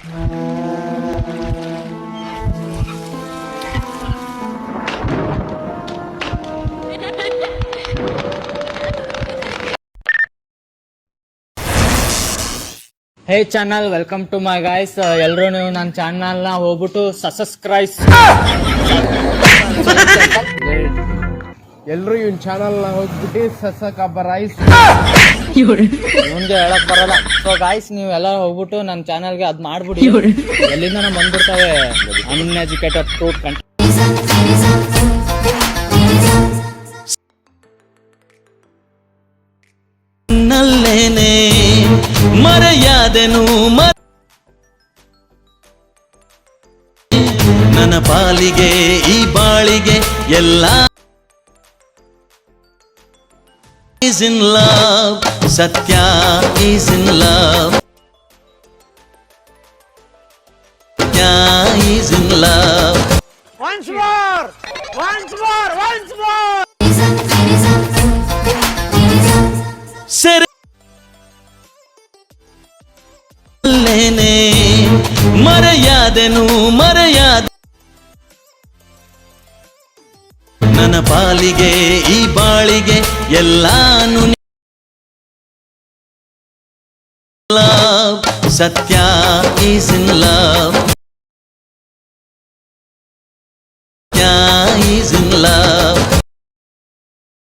Hey channel, welcome to my guys. ಎಲ್ಲರೂ ನೀವು ನನ್ನ ಚಾನಲ್ನ ಹೋಗ್ಬಿಟ್ಟು ಸಬ್ಸ್ಕ್ರೈಬ್. ಎಲ್ರು ಇವನ್ ಚಾನಲ್ ಹೋಗ್ಬಿಟ್ಟು ಸಬ್ಸ್ಕ್ರೈಬ್. ಮುಂದೆ ಹೇಳಕ್ ಬರಲ್ಲ. ಸೊ ಗಾಯ್ಸ್, ನೀವೆಲ್ಲ ಹೋಗ್ಬಿಟ್ಟು ನನ್ನ ಚಾನಲ್ಗೆ ಅದ್ ಮಾಡ್ಬಿಡಿ. ಎಲ್ಲಿಂದ ನಾವು ಬಂದ್ಬಿಡ್ತಾವೆ ಅನ್ಎಜುಕೇಟೆಡ್ ಫ್ರೂಟ್ ಕಂಟೆಂಟ್. ನಲ್ಲೇನೆ ಮರೆಯಾದೆನು ನನ್ನ ಪಾಲಿಗೆ ಈ ಬಾಳಿಗೆ ಎಲ್ಲ is in love, Satya is in love, Satya is in love. Once more, once more, once more. ಸೆರೆಲೇನೆ ಮರೆಯಾದೆನು ನನ್ನ ಪಾಲಿಗೆ ಈ ಬಾಳಿಗೆ ಎಲ್ಲಾನು ಲವ್, ಸತ್ಯ ಈಸ್ ಇನ್ ಲವ್.